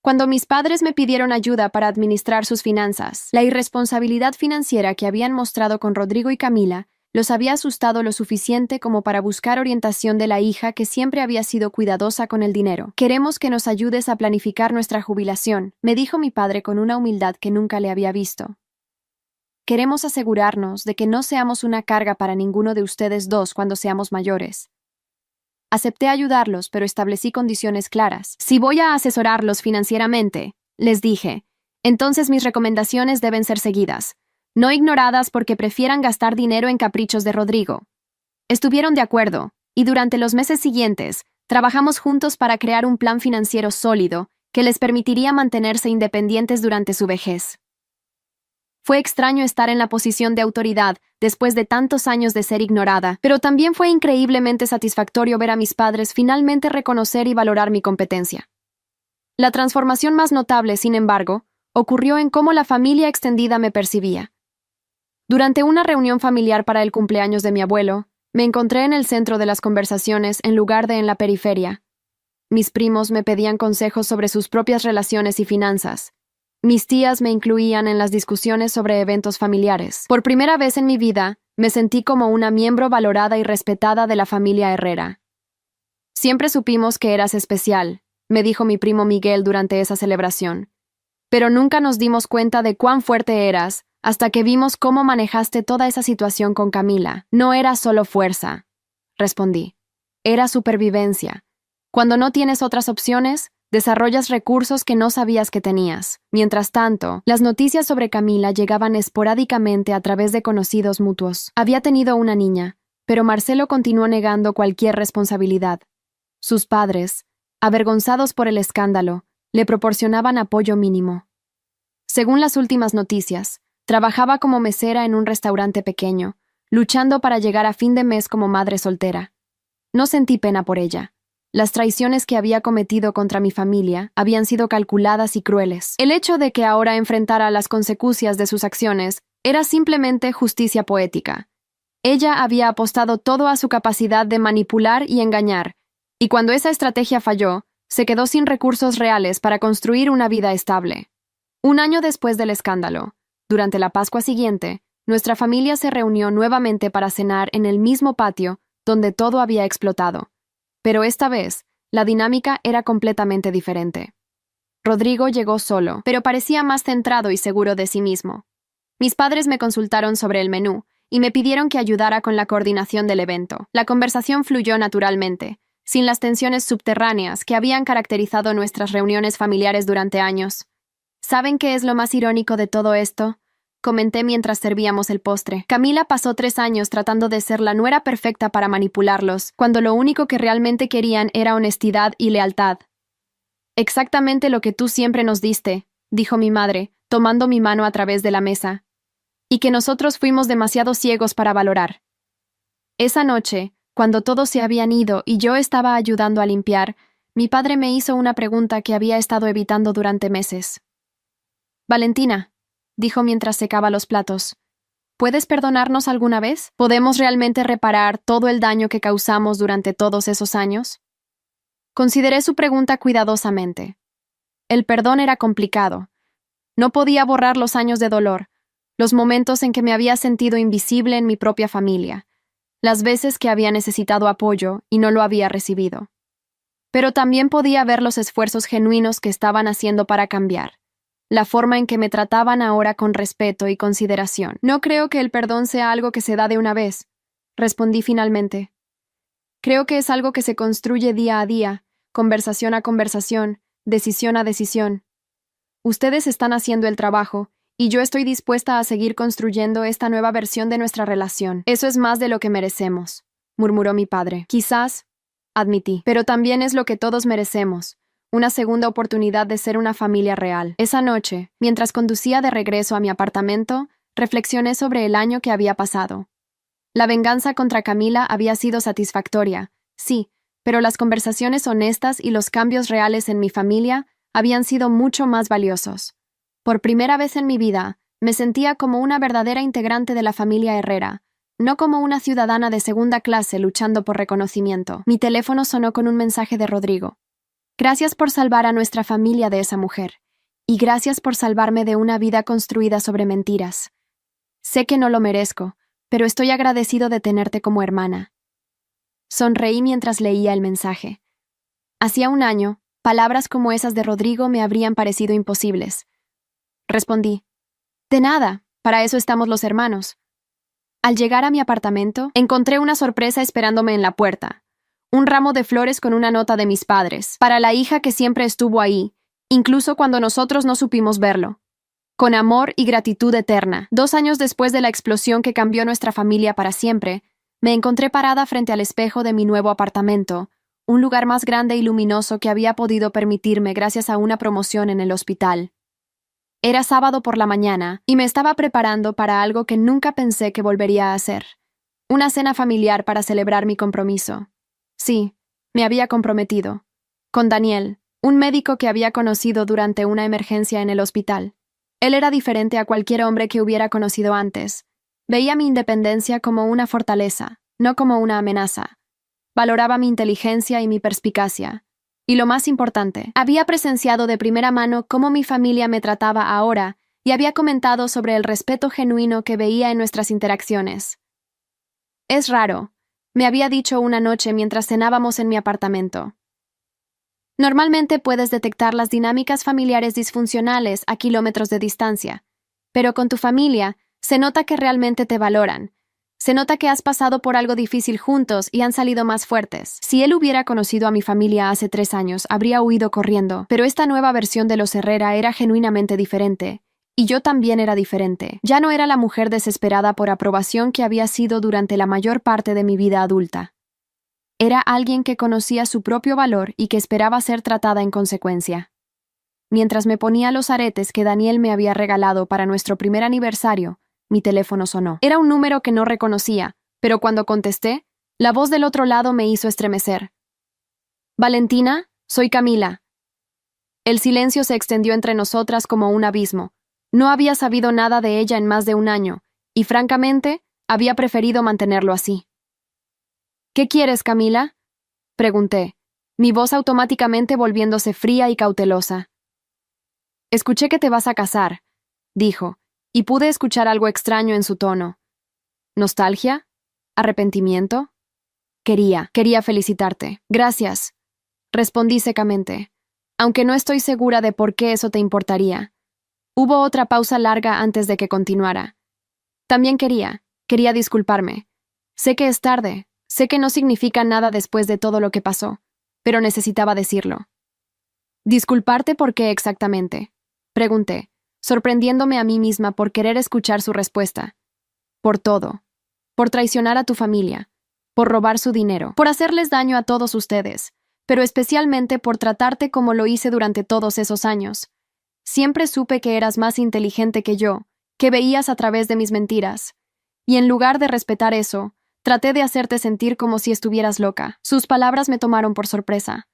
cuando mis padres me pidieron ayuda para administrar sus finanzas. La irresponsabilidad financiera que habían mostrado con Rodrigo y Camila los había asustado lo suficiente como para buscar orientación de la hija que siempre había sido cuidadosa con el dinero. «Queremos que nos ayudes a planificar nuestra jubilación», me dijo mi padre con una humildad que nunca le había visto. «Queremos asegurarnos de que no seamos una carga para ninguno de ustedes dos cuando seamos mayores». Acepté ayudarlos, pero establecí condiciones claras. «Si voy a asesorarlos financieramente», les dije, «entonces mis recomendaciones deben ser seguidas, no ignoradas porque prefieran gastar dinero en caprichos de Rodrigo». Estuvieron de acuerdo, y durante los meses siguientes, trabajamos juntos para crear un plan financiero sólido que les permitiría mantenerse independientes durante su vejez. Fue extraño estar en la posición de autoridad después de tantos años de ser ignorada, pero también fue increíblemente satisfactorio ver a mis padres finalmente reconocer y valorar mi competencia. La transformación más notable, sin embargo, ocurrió en cómo la familia extendida me percibía. Durante una reunión familiar para el cumpleaños de mi abuelo, me encontré en el centro de las conversaciones en lugar de en la periferia. Mis primos me pedían consejos sobre sus propias relaciones y finanzas. Mis tías me incluían en las discusiones sobre eventos familiares. Por primera vez en mi vida, me sentí como una miembro valorada y respetada de la familia Herrera. «Siempre supimos que eras especial», me dijo mi primo Miguel durante esa celebración. «Pero nunca nos dimos cuenta de cuán fuerte eras hasta que vimos cómo manejaste toda esa situación con Camila». «No era solo fuerza», respondí. «Era supervivencia. Cuando no tienes otras opciones, desarrollas recursos que no sabías que tenías». Mientras tanto, las noticias sobre Camila llegaban esporádicamente a través de conocidos mutuos. Había tenido una niña, pero Marcelo continuó negando cualquier responsabilidad. Sus padres, avergonzados por el escándalo, le proporcionaban apoyo mínimo. Según las últimas noticias, trabajaba como mesera en un restaurante pequeño, luchando para llegar a fin de mes como madre soltera. No sentí pena por ella. Las traiciones que había cometido contra mi familia habían sido calculadas y crueles. El hecho de que ahora enfrentara las consecuencias de sus acciones era simplemente justicia poética. Ella había apostado todo a su capacidad de manipular y engañar, y cuando esa estrategia falló, se quedó sin recursos reales para construir una vida estable. Un año después del escándalo, durante la Pascua siguiente, nuestra familia se reunió nuevamente para cenar en el mismo patio donde todo había explotado. Pero esta vez, la dinámica era completamente diferente. Rodrigo llegó solo, pero parecía más centrado y seguro de sí mismo. Mis padres me consultaron sobre el menú y me pidieron que ayudara con la coordinación del evento. La conversación fluyó naturalmente, sin las tensiones subterráneas que habían caracterizado nuestras reuniones familiares durante años. ¿Saben qué es lo más irónico de todo esto? Comenté mientras servíamos el postre. Camila pasó 3 años tratando de ser la nuera perfecta para manipularlos, cuando lo único que realmente querían era honestidad y lealtad. Exactamente lo que tú siempre nos diste, dijo mi madre, tomando mi mano a través de la mesa. Y que nosotros fuimos demasiado ciegos para valorar. Esa noche, cuando todos se habían ido y yo estaba ayudando a limpiar, mi padre me hizo una pregunta que había estado evitando durante meses. Valentina, dijo mientras secaba los platos, ¿puedes perdonarnos alguna vez? ¿Podemos realmente reparar todo el daño que causamos durante todos esos años? Consideré su pregunta cuidadosamente. El perdón era complicado. No podía borrar los años de dolor, los momentos en que me había sentido invisible en mi propia familia, las veces que había necesitado apoyo y no lo había recibido. Pero también podía ver los esfuerzos genuinos que estaban haciendo para cambiar, la forma en que me trataban ahora con respeto y consideración. No creo que el perdón sea algo que se da de una vez, respondí finalmente. Creo que es algo que se construye día a día, conversación a conversación, decisión a decisión. Ustedes están haciendo el trabajo, y yo estoy dispuesta a seguir construyendo esta nueva versión de nuestra relación. Eso es más de lo que merecemos, murmuró mi padre. Quizás, admití, pero también es lo que todos merecemos, una segunda oportunidad de ser una familia real. Esa noche, mientras conducía de regreso a mi apartamento, reflexioné sobre el año que había pasado. La venganza contra Camila había sido satisfactoria, sí, pero las conversaciones honestas y los cambios reales en mi familia habían sido mucho más valiosos. Por primera vez en mi vida, me sentía como una verdadera integrante de la familia Herrera, no como una ciudadana de segunda clase luchando por reconocimiento. Mi teléfono sonó con un mensaje de Rodrigo. Gracias por salvar a nuestra familia de esa mujer, y gracias por salvarme de una vida construida sobre mentiras. Sé que no lo merezco, pero estoy agradecido de tenerte como hermana. Sonreí mientras leía el mensaje. Hacía un año, palabras como esas de Rodrigo me habrían parecido imposibles. Respondí. De nada, para eso estamos los hermanos. Al llegar a mi apartamento, encontré una sorpresa esperándome en la puerta. Un ramo de flores con una nota de mis padres, para la hija que siempre estuvo ahí, incluso cuando nosotros no supimos verlo. Con amor y gratitud eterna. 2 años después de la explosión que cambió nuestra familia para siempre, me encontré parada frente al espejo de mi nuevo apartamento, un lugar más grande y luminoso que había podido permitirme gracias a una promoción en el hospital. Era sábado por la mañana y me estaba preparando para algo que nunca pensé que volvería a hacer. Una cena familiar para celebrar mi compromiso. Sí, me había comprometido. Con Daniel, un médico que había conocido durante una emergencia en el hospital. Él era diferente a cualquier hombre que hubiera conocido antes. Veía mi independencia como una fortaleza, no como una amenaza. Valoraba mi inteligencia y mi perspicacia. Y lo más importante, había presenciado de primera mano cómo mi familia me trataba ahora y había comentado sobre el respeto genuino que veía en nuestras interacciones. Es raro, me había dicho una noche mientras cenábamos en mi apartamento. Normalmente puedes detectar las dinámicas familiares disfuncionales a kilómetros de distancia, pero con tu familia se nota que realmente te valoran. Se nota que has pasado por algo difícil juntos y han salido más fuertes. Si él hubiera conocido a mi familia hace 3 años, habría huido corriendo, pero esta nueva versión de los Herrera era genuinamente diferente. Y yo también era diferente. Ya no era la mujer desesperada por aprobación que había sido durante la mayor parte de mi vida adulta. Era alguien que conocía su propio valor y que esperaba ser tratada en consecuencia. Mientras me ponía los aretes que Daniel me había regalado para nuestro primer aniversario, mi teléfono sonó. Era un número que no reconocía, pero cuando contesté, la voz del otro lado me hizo estremecer. Valentina, soy Camila. El silencio se extendió entre nosotras como un abismo. No había sabido nada de ella en más de 1 año, y francamente, había preferido mantenerlo así. ¿Qué quieres, Camila?, pregunté, mi voz automáticamente volviéndose fría y cautelosa. Escuché que te vas a casar, dijo, y pude escuchar algo extraño en su tono. ¿Nostalgia? ¿Arrepentimiento? Quería felicitarte. Gracias, respondí secamente, aunque no estoy segura de por qué eso te importaría. Hubo otra pausa larga antes de que continuara. También quería disculparme. Sé que es tarde, sé que no significa nada después de todo lo que pasó, pero necesitaba decirlo. ¿Disculparte por qué exactamente?, pregunté, sorprendiéndome a mí misma por querer escuchar su respuesta. Por todo. Por traicionar a tu familia. Por robar su dinero. Por hacerles daño a todos ustedes. Pero especialmente por tratarte como lo hice durante todos esos años. Siempre supe que eras más inteligente que yo, que veías a través de mis mentiras. Y en lugar de respetar eso, traté de hacerte sentir como si estuvieras loca. Sus palabras me tomaron por sorpresa.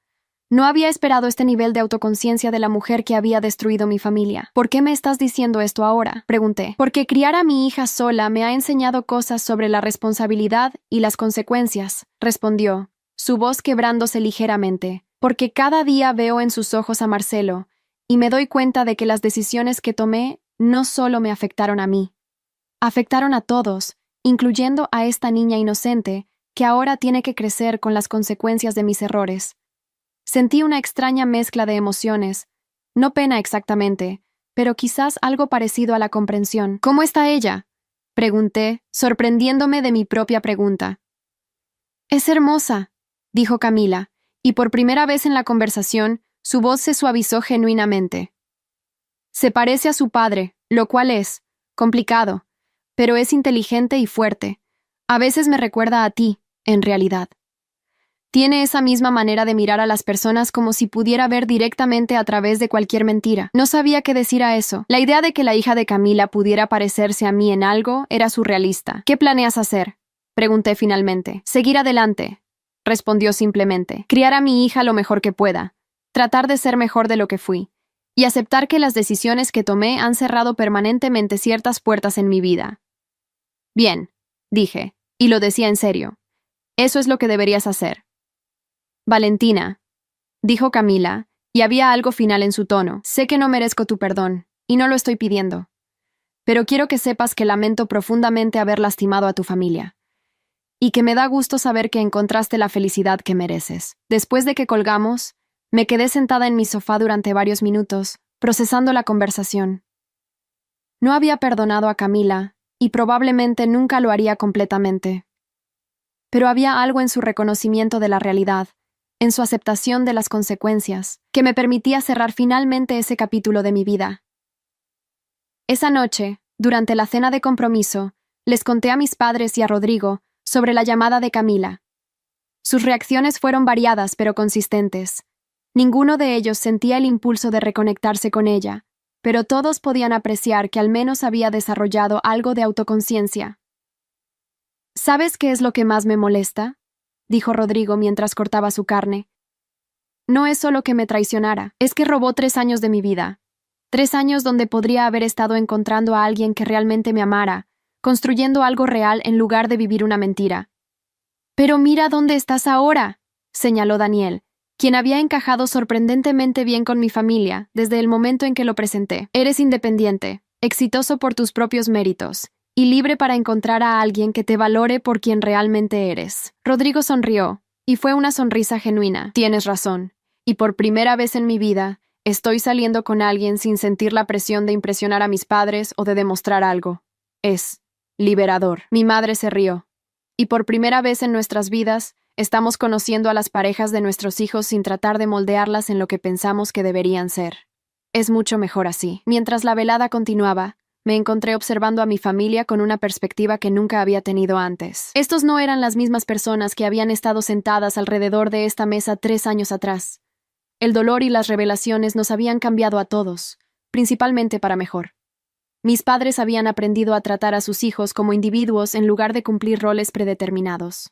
No había esperado este nivel de autoconciencia de la mujer que había destruido mi familia. ¿Por qué me estás diciendo esto ahora?, pregunté. Porque criar a mi hija sola me ha enseñado cosas sobre la responsabilidad y las consecuencias, respondió, su voz quebrándose ligeramente. Porque cada día veo en sus ojos a Marcelo, y me doy cuenta de que las decisiones que tomé no solo me afectaron a mí. Afectaron a todos, incluyendo a esta niña inocente que ahora tiene que crecer con las consecuencias de mis errores. Sentí una extraña mezcla de emociones, no pena exactamente, pero quizás algo parecido a la comprensión. ¿Cómo está ella?, pregunté, sorprendiéndome de mi propia pregunta. Es hermosa, dijo Camila, y por primera vez en la conversación, su voz se suavizó genuinamente. Se parece a su padre, lo cual es complicado, pero es inteligente y fuerte. A veces me recuerda a ti, en realidad. Tiene esa misma manera de mirar a las personas como si pudiera ver directamente a través de cualquier mentira. No sabía qué decir a eso. La idea de que la hija de Camila pudiera parecerse a mí en algo era surrealista. ¿Qué planeas hacer?, pregunté finalmente. Seguir adelante, respondió simplemente. Criar a mi hija lo mejor que pueda. Tratar de ser mejor de lo que fui. Y aceptar que las decisiones que tomé han cerrado permanentemente ciertas puertas en mi vida. Bien, dije, y lo decía en serio. Eso es lo que deberías hacer. Valentina, dijo Camila, y había algo final en su tono. Sé que no merezco tu perdón, y no lo estoy pidiendo. Pero quiero que sepas que lamento profundamente haber lastimado a tu familia. Y que me da gusto saber que encontraste la felicidad que mereces. Después de que colgamos, me quedé sentada en mi sofá durante varios minutos, procesando la conversación. No había perdonado a Camila, y probablemente nunca lo haría completamente. Pero había algo en su reconocimiento de la realidad, en su aceptación de las consecuencias, que me permitía cerrar finalmente ese capítulo de mi vida. Esa noche, durante la cena de compromiso, les conté a mis padres y a Rodrigo sobre la llamada de Camila. Sus reacciones fueron variadas pero consistentes. Ninguno de ellos sentía el impulso de reconectarse con ella, pero todos podían apreciar que al menos había desarrollado algo de autoconciencia. ¿Sabes qué es lo que más me molesta?, dijo Rodrigo mientras cortaba su carne. No es solo que me traicionara, es que robó 3 años de mi vida. 3 años donde podría haber estado encontrando a alguien que realmente me amara, construyendo algo real en lugar de vivir una mentira. Pero mira dónde estás ahora, señaló Daniel, quien había encajado sorprendentemente bien con mi familia desde el momento en que lo presenté. Eres independiente, exitoso por tus propios méritos, y libre para encontrar a alguien que te valore por quien realmente eres. Rodrigo sonrió, y fue una sonrisa genuina. Tienes razón, y por primera vez en mi vida, estoy saliendo con alguien sin sentir la presión de impresionar a mis padres o de demostrar algo. Es liberador. Mi madre se rió. Y por primera vez en nuestras vidas, estamos conociendo a las parejas de nuestros hijos sin tratar de moldearlas en lo que pensamos que deberían ser. Es mucho mejor así. Mientras la velada continuaba, me encontré observando a mi familia con una perspectiva que nunca había tenido antes. Estos no eran las mismas personas que habían estado sentadas alrededor de esta mesa 3 años atrás. El dolor y las revelaciones nos habían cambiado a todos, principalmente para mejor. Mis padres habían aprendido a tratar a sus hijos como individuos en lugar de cumplir roles predeterminados.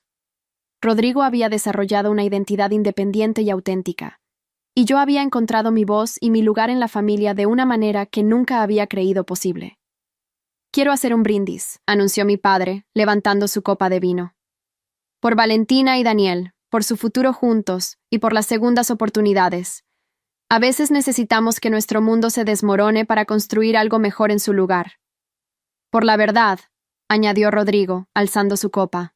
Rodrigo había desarrollado una identidad independiente y auténtica, y yo había encontrado mi voz y mi lugar en la familia de una manera que nunca había creído posible. Quiero hacer un brindis, anunció mi padre, levantando su copa de vino. Por Valentina y Daniel, por su futuro juntos y por las segundas oportunidades. A veces necesitamos que nuestro mundo se desmorone para construir algo mejor en su lugar. Por la verdad, añadió Rodrigo, alzando su copa,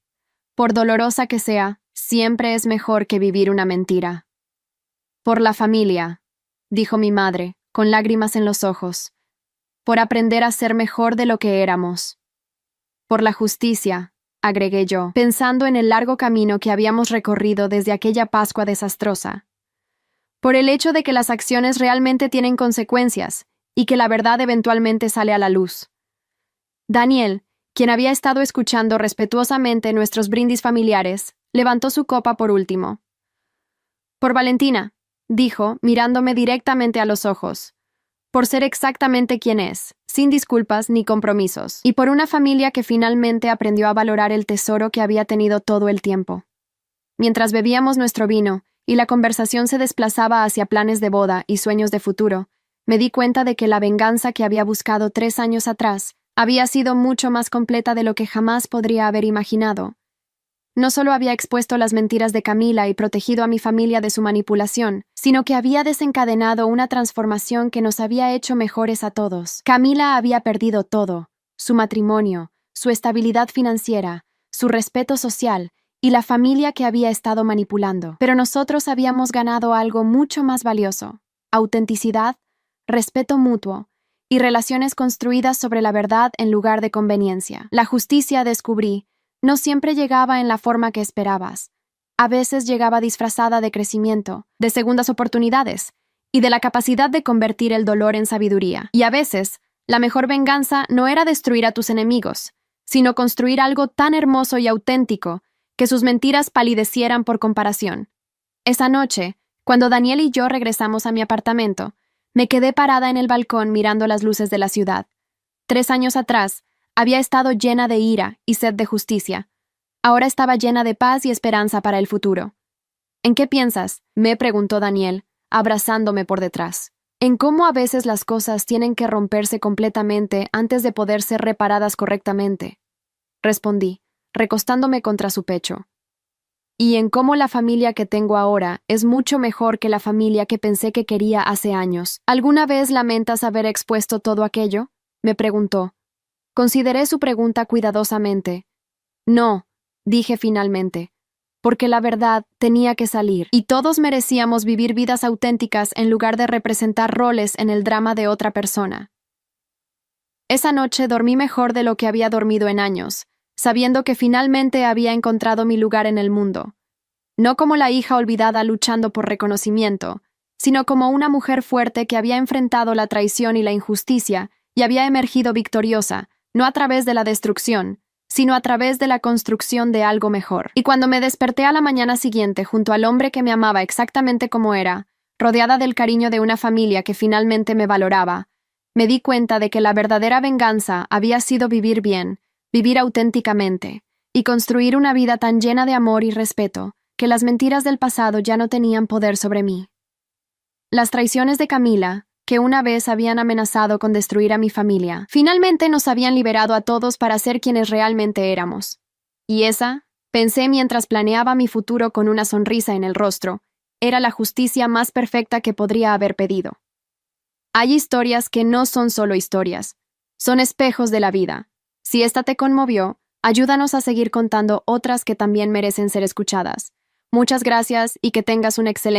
por dolorosa que sea, siempre es mejor que vivir una mentira. Por la familia, dijo mi madre, con lágrimas en los ojos, por aprender a ser mejor de lo que éramos. Por la justicia, agregué yo, pensando en el largo camino que habíamos recorrido desde aquella Pascua desastrosa. Por el hecho de que las acciones realmente tienen consecuencias y que la verdad eventualmente sale a la luz. Daniel, quien había estado escuchando respetuosamente nuestros brindis familiares, levantó su copa por último. Por Valentina, dijo, mirándome directamente a los ojos. Por ser exactamente quien es, sin disculpas ni compromisos, y por una familia que finalmente aprendió a valorar el tesoro que había tenido todo el tiempo. Mientras bebíamos nuestro vino y la conversación se desplazaba hacia planes de boda y sueños de futuro, me di cuenta de que la venganza que había buscado 3 años atrás había sido mucho más completa de lo que jamás podría haber imaginado. No solo había expuesto las mentiras de Camila y protegido a mi familia de su manipulación, sino que había desencadenado una transformación que nos había hecho mejores a todos. Camila había perdido todo: su matrimonio, su estabilidad financiera, su respeto social y la familia que había estado manipulando. Pero nosotros habíamos ganado algo mucho más valioso: autenticidad, respeto mutuo y relaciones construidas sobre la verdad en lugar de conveniencia. La justicia, descubrí, no siempre llegaba en la forma que esperabas. A veces llegaba disfrazada de crecimiento, de segundas oportunidades y de la capacidad de convertir el dolor en sabiduría. Y a veces, la mejor venganza no era destruir a tus enemigos, sino construir algo tan hermoso y auténtico que sus mentiras palidecieran por comparación. Esa noche, cuando Daniel y yo regresamos a mi apartamento, me quedé parada en el balcón mirando las luces de la ciudad. 3 años atrás, había estado llena de ira y sed de justicia. Ahora estaba llena de paz y esperanza para el futuro. ¿En qué piensas?, me preguntó Daniel, abrazándome por detrás. En cómo a veces las cosas tienen que romperse completamente antes de poder ser reparadas correctamente, respondí, recostándome contra su pecho. Y en cómo la familia que tengo ahora es mucho mejor que la familia que pensé que quería hace años. ¿Alguna vez lamentas haber expuesto todo aquello?, me preguntó. Consideré su pregunta cuidadosamente. No, dije finalmente, porque la verdad tenía que salir, y todos merecíamos vivir vidas auténticas en lugar de representar roles en el drama de otra persona. Esa noche dormí mejor de lo que había dormido en años, sabiendo que finalmente había encontrado mi lugar en el mundo. No como la hija olvidada luchando por reconocimiento, sino como una mujer fuerte que había enfrentado la traición y la injusticia y había emergido victoriosa, no a través de la destrucción, sino a través de la construcción de algo mejor. Y cuando me desperté a la mañana siguiente junto al hombre que me amaba exactamente como era, rodeada del cariño de una familia que finalmente me valoraba, me di cuenta de que la verdadera venganza había sido vivir bien, vivir auténticamente, y construir una vida tan llena de amor y respeto, que las mentiras del pasado ya no tenían poder sobre mí. Las traiciones de Camila, que una vez habían amenazado con destruir a mi familia, finalmente nos habían liberado a todos para ser quienes realmente éramos. Y esa, pensé mientras planeaba mi futuro con una sonrisa en el rostro, era la justicia más perfecta que podría haber pedido. Hay historias que no son solo historias, son espejos de la vida. Si esta te conmovió, ayúdanos a seguir contando otras que también merecen ser escuchadas. Muchas gracias y que tengas un excelente